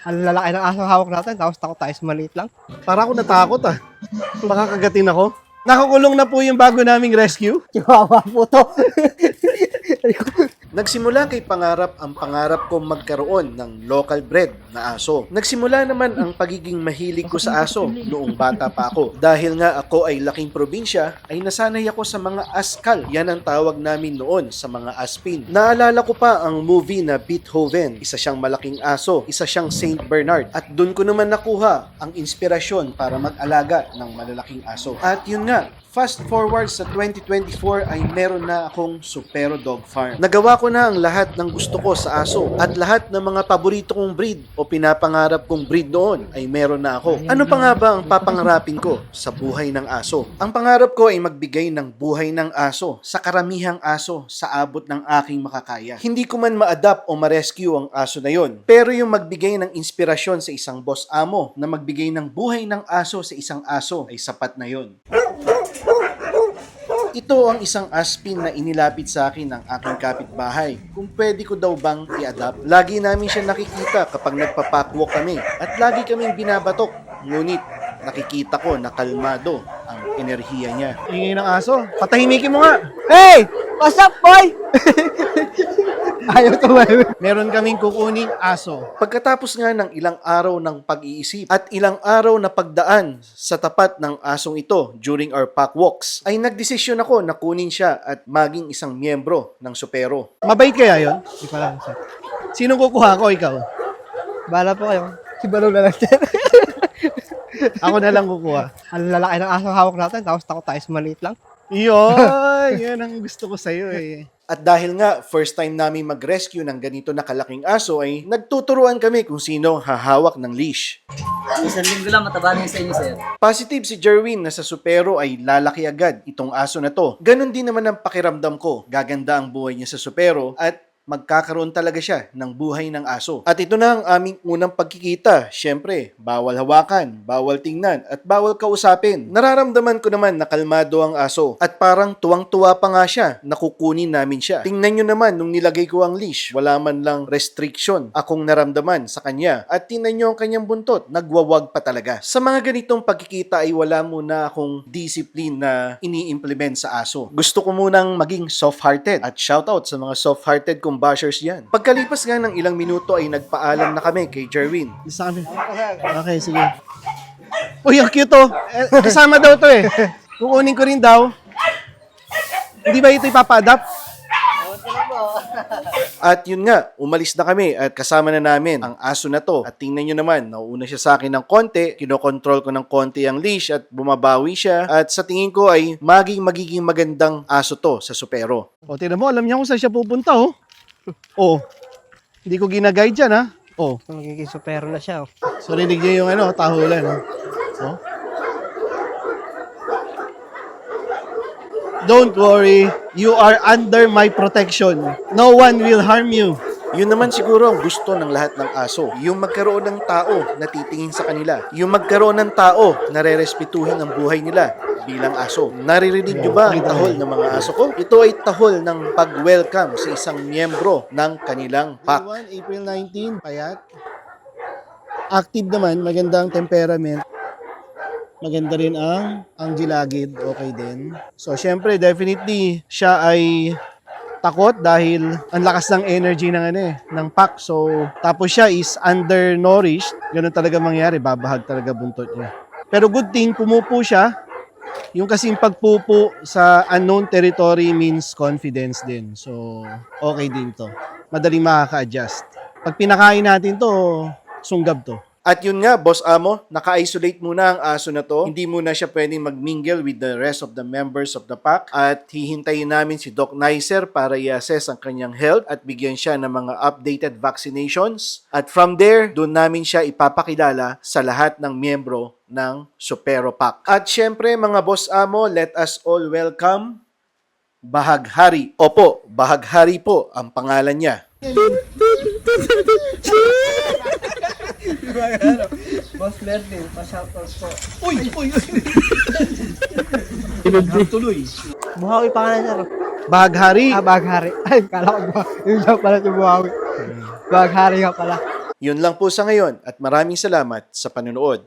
Ang lalaki ng aso hawak natin, tapos takot tayo sa maliit lang. Para ako natakot ah. Baka kagatin ako. Nakakulong na po yung bago naming rescue. Chihuahua po to. Nagsimula kay pangarap ang pangarap kong magkaroon ng local bred na aso. Nagsimula naman ang pagiging mahilig ko sa aso noong bata pa ako. Dahil nga ako ay laking probinsya, ay nasanay ako sa mga askal. Yan ang tawag namin noon sa mga aspin. Naalala ko pa ang movie na Beethoven. Isa siyang malaking aso, isa siyang Saint Bernard. At doon ko naman nakuha ang inspirasyon para mag-alaga ng malalaking aso. At yun nga, fast forward sa 2024 ay meron na akong Supero Dog Farm. Nagawa ko na ang lahat ng gusto ko sa aso at lahat ng mga paborito kong breed o pinapangarap kong breed noon ay meron na ako. Ano pa nga ba ang papangarapin ko sa buhay ng aso? Ang pangarap ko ay magbigay ng buhay ng aso sa karamihang aso sa abot ng aking makakaya. Hindi ko man ma-adapt o ma-rescue ang aso na yon, pero yung magbigay ng inspirasyon sa isang boss amo na magbigay ng buhay ng aso sa isang aso ay sapat na yon. Ito ang isang aspin na inilapit sa akin ng aking kapitbahay. Kung pwede ko daw bang i-adapt. Lagi namin siya nakikita kapag nagpapakwalk kami at lagi kaming binabatok. Ngunit nakikita ko na kalmado ang enerhiya niya. Ingay ng aso. Patahimikin mo nga. Hey! What's up, boy? Ayaw tumayo. Meron kaming kukuning aso. Pagkatapos nga ng ilang araw ng pag-iisip at ilang araw na pagdaan sa tapat ng asong ito during our pack walks, ay nagdesisyon ako na kunin siya at maging isang miyembro ng Supero. Mabait kaya yon? Hindi ko lang, sir. Sino kukuha ko? Ikaw? Bahala po kayo. Si Balong na lang, sir. Ako na lang kukuha. Ang lalaki ng aso hawak natin, tapos takot tayo sa maliit lang. Yan ang gusto ko sa'yo eh. At dahil nga, first time namin mag-rescue ng ganito na kalaking aso ay nagtuturuan kami kung sino hahawak ng leash. Isang linggo lang mataba na yun sa inyo, sir. Positive si Jerwin na sa Supero ay lalaki agad itong aso na to. Ganon din naman ang pakiramdam ko. Gaganda ang buhay niya sa Supero at magkakaroon talaga siya ng buhay ng aso. At ito na ang aming unang pagkikita. Siyempre, bawal hawakan, bawal tingnan, at bawal kausapin. Nararamdaman ko naman na kalmado ang aso. At parang tuwang-tuwa pa nga siya na kukunin namin siya. Tingnan nyo naman nung nilagay ko ang leash, wala man lang restriction akong naramdaman sa kanya. At tingnan nyo ang kanyang buntot, nagwawag pa talaga. Sa mga ganitong pagkikita ay wala muna akong discipline na ini-implement sa aso. Gusto ko munang maging soft-hearted. At shoutout sa mga soft-hearted kong bashers yan. Pagkalipas nga ng ilang minuto ay nagpaalam na kami kay Jerwin. Isa kami. Okay, sige. Uy, ang cute oh. Kasama daw to eh. Kukunin ko rin daw. Hindi ba ito ipapa-adapt? At yun nga, umalis na kami at kasama na namin ang aso na to. At tingnan nyo naman, nauuna siya sa akin ng konti, kinokontrol ko ng konti ang leash at bumabawi siya. At sa tingin ko ay magiging magandang aso to sa Supero. O, tingnan mo, alam niya kung saan siya pupunta oh. Oh, hindi ko ginaguide dyan ha. Oh, Magiging supero na siya. Oh. so rinig niya yung tahulan. Oh. Don't worry, you are under my protection. No one will harm you. Yun naman siguro ang gusto ng lahat ng aso. Yung magkaroon ng tao na titingin sa kanila. Yung magkaroon ng tao na re-respetuhin ang buhay nila bilang aso. Naririnig nyo ba ang tahol ng mga aso ko? Ito ay tahol ng pag-welcome sa isang miyembro ng kanilang pack. April 19, payat. Active naman, maganda ang temperament. Maganda rin ang gilagid, okay din. So, syempre, definitely, siya ay takot dahil ang lakas ng energy ng pack. So, tapos siya is undernourished. Ganun talaga mangyari, babahag talaga buntot niya. Pero good thing, pumupo siya. Yung kasing pagpupo sa unknown territory means confidence din. So, okay din to. Madaling makaka-adjust. Pag pinakain natin to, sunggab to. At yun nga, Boss Amo, naka-isolate muna ang aso na to. Hindi muna siya pwedeng mag-mingle with the rest of the members of the pack. At hihintayin namin si Doc Nicer para i-assess ang kanyang health at bigyan siya ng mga updated vaccinations. At from there, doon namin siya ipapakilala sa lahat ng miyembro ng Supero Pack. At syempre, mga Boss Amo, let us all welcome Bahaghari. Opo, Bahaghari po ang pangalan niya. Boss Mervin, pa-shoutout po. Uy! Tuloy. Buhawi pa ka na, sir. Bahaghari. Baghari. Ay, kala ko ba? Yung siya pala si Buhawi. Baghari ka pala. Yun lang po sa ngayon at maraming salamat sa panonood.